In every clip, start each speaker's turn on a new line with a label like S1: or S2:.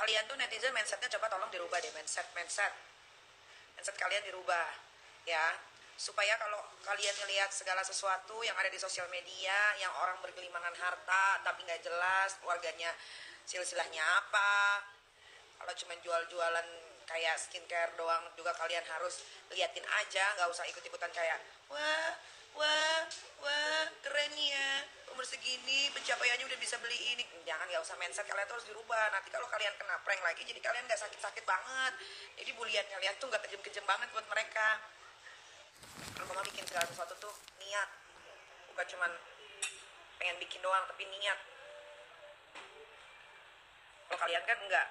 S1: kalian tuh netizen mindsetnya coba tolong dirubah deh, mindset kalian dirubah ya, supaya kalau kalian ngelihat segala sesuatu yang ada di sosial media yang orang bergelimangan harta tapi nggak jelas keluarganya silsilahnya apa, kalau cuma jual-jualan kayak skincare doang juga kalian harus liatin aja, nggak usah ikut-ikutan kayak wah wah wah keren ya umur segini pencapaiannya udah bisa beli ini. Jangan, nggak usah, mindset kalian tuh harus dirubah. Nanti kalau kalian kena prank lagi jadi kalian nggak sakit-sakit banget, jadi bulian kalian tuh nggak kejam-kejam banget buat mereka. Kalau mau bikin segala sesuatu tuh niat, bukan cuman pengen bikin doang tapi niat. Kalau kalian kan enggak,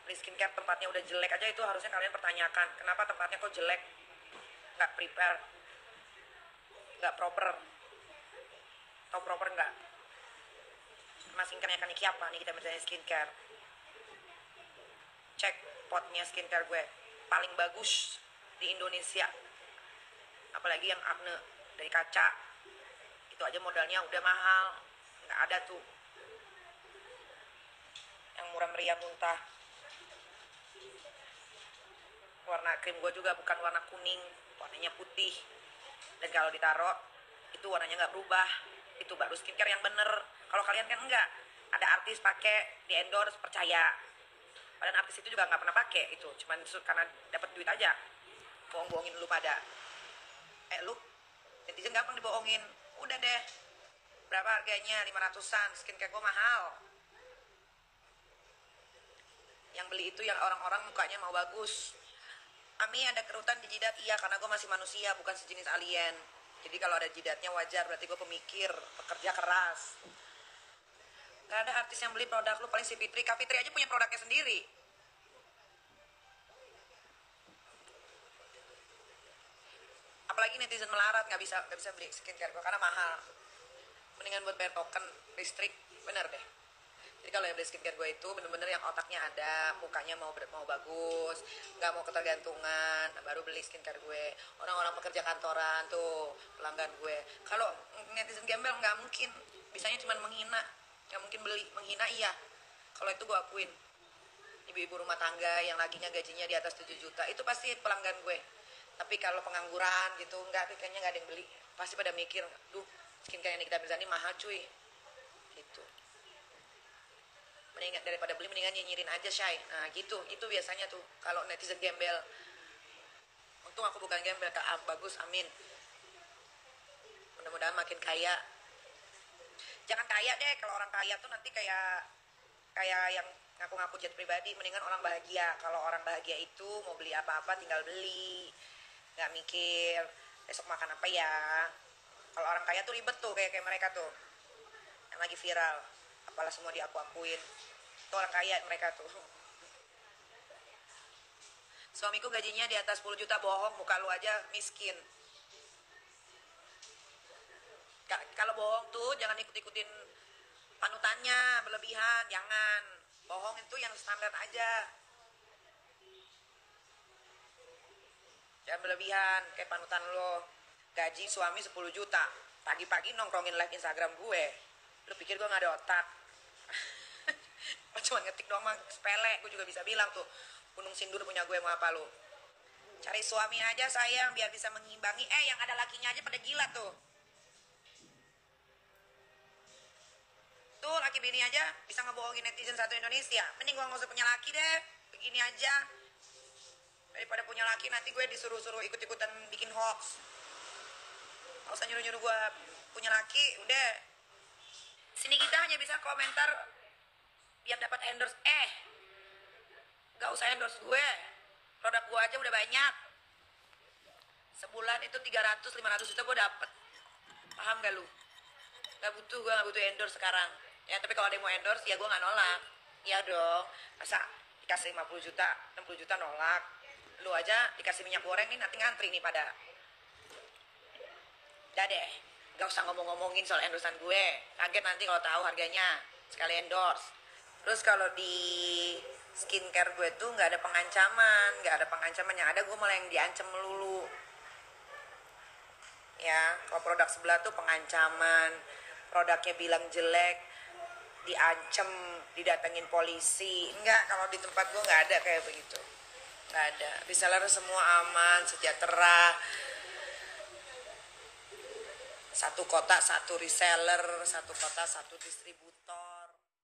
S1: beli skincare tempatnya udah jelek aja itu harusnya kalian pertanyakan kenapa tempatnya kok jelek, nggak prepare, nggak proper, atau proper nggak. Mas skincare kan ini apa nih, kita misalnya skincare, cek potnya skincare gue paling bagus di Indonesia, apalagi yang acne dari kaca itu aja modalnya udah mahal, nggak ada tuh yang murah meriah muntah. Warna krim gue juga bukan warna kuning, warnanya putih, dan kalau ditaruh itu warnanya nggak berubah. Itu baru skincare yang bener. Kalau kalian kan enggak, ada artis pakai di endorse percaya, padahal artis itu juga nggak pernah pakai, itu cuman karena dapat duit aja, bohong-bohongin lu pada. Lu netizen gampang dibohongin. Udah deh, berapa harganya, 500-an, skincare gue mahal. Yang beli itu yang orang-orang mukanya mau bagus. Ami ada kerutan di jidat, iya karena gue masih manusia bukan sejenis alien, jadi kalau ada jidatnya wajar, berarti gue pemikir, pekerja keras. Gak ada artis yang beli produk lu, paling si Fitri. Kak Fitri aja punya produknya sendiri. Apalagi netizen melarat, nggak bisa beli skincare gue karena mahal. Mendingan buat bayar token listrik, bener deh. Jadi kalau yang beli skincare gue itu bener-bener yang otaknya ada, mukanya mau bagus, nggak mau ketergantungan, baru beli skincare gue. Orang-orang pekerja kantoran tuh pelanggan gue. Kalau netizen gembel nggak mungkin, bisanya cuma menghina, nggak mungkin beli. Menghina iya, kalau itu gue akuin. Ibu-ibu rumah tangga yang lakinya gajinya di atas 7 juta itu pasti pelanggan gue. Tapi kalau pengangguran gitu nggak, kayaknya nggak ada yang beli. Pasti pada mikir, duh skincare yang kita bisa ini mahal cuy, gitu. Mendingan daripada beli, mendingan nyinyirin aja Shay. Nah gitu, itu biasanya tuh kalau netizen gembel. Untung aku bukan gembel, Kak. Bagus, amin. Mudah-mudahan makin kaya. Jangan kaya deh, kalau orang kaya tuh nanti kayak yang ngaku-ngaku jet pribadi. Mendingan orang bahagia. Kalau orang bahagia itu mau beli apa-apa tinggal beli, nggak mikir besok makan apa ya. Kalau orang kaya tuh ribet tuh, kayak mereka tuh yang lagi viral, apalah semua diaku-akuin. Itu orang kaya mereka tuh. Suamiku gajinya di atas 10 juta, bohong, muka lu aja miskin. Kalau bohong tuh jangan ikut-ikutin panutannya berlebihan, jangan. Bohong itu yang standar aja, jangan berlebihan kayak panutan lo. Gaji suami 10 juta, pagi-pagi nongkrongin live Instagram gue. Lu pikir gue gak ada otak? Cuma ngetik doang mah sepele, gue juga bisa bilang tuh Gunung Sindur punya gue, mau apa lu? Cari suami aja sayang biar bisa mengimbangi. Yang ada lakinya aja pada gila tuh. Tuh laki bini aja bisa ngebohongin netizen satu Indonesia. Mending gue gak usah punya laki deh, begini aja. Daripada punya laki nanti gue disuruh-suruh ikut-ikutan bikin hoax. Gak usah nyuruh-nyuruh gue punya laki, udah. Sini kita hanya bisa komentar biar dapat endorse. Gak usah endorse gue, produk gue aja udah banyak. Sebulan itu 300-500 juta gue dapet. Paham gak lu? Gak butuh, gue gak butuh endorse sekarang ya. Tapi kalau ada yang mau endorse ya gue gak nolak. Iya dong, masa dikasih 50 juta 60 juta nolak? Lu aja dikasih minyak goreng nih nanti ngantri nih pada. Udah deh, gak usah ngomong-ngomongin soal endorsean gue. Kaget nanti kalau tahu harganya, sekali endorse. Terus kalau di skincare gue tuh gak ada pengancaman. Yang ada gue malah yang diancam melulu ya. Kalau produk sebelah tuh pengancaman, produknya bilang jelek. diancem, didatengin polisi. Enggak, kalau di tempat gue nggak ada kayak begitu, nggak ada. Reseller semua aman, sejahtera. Satu kota satu reseller, satu kota satu distributor.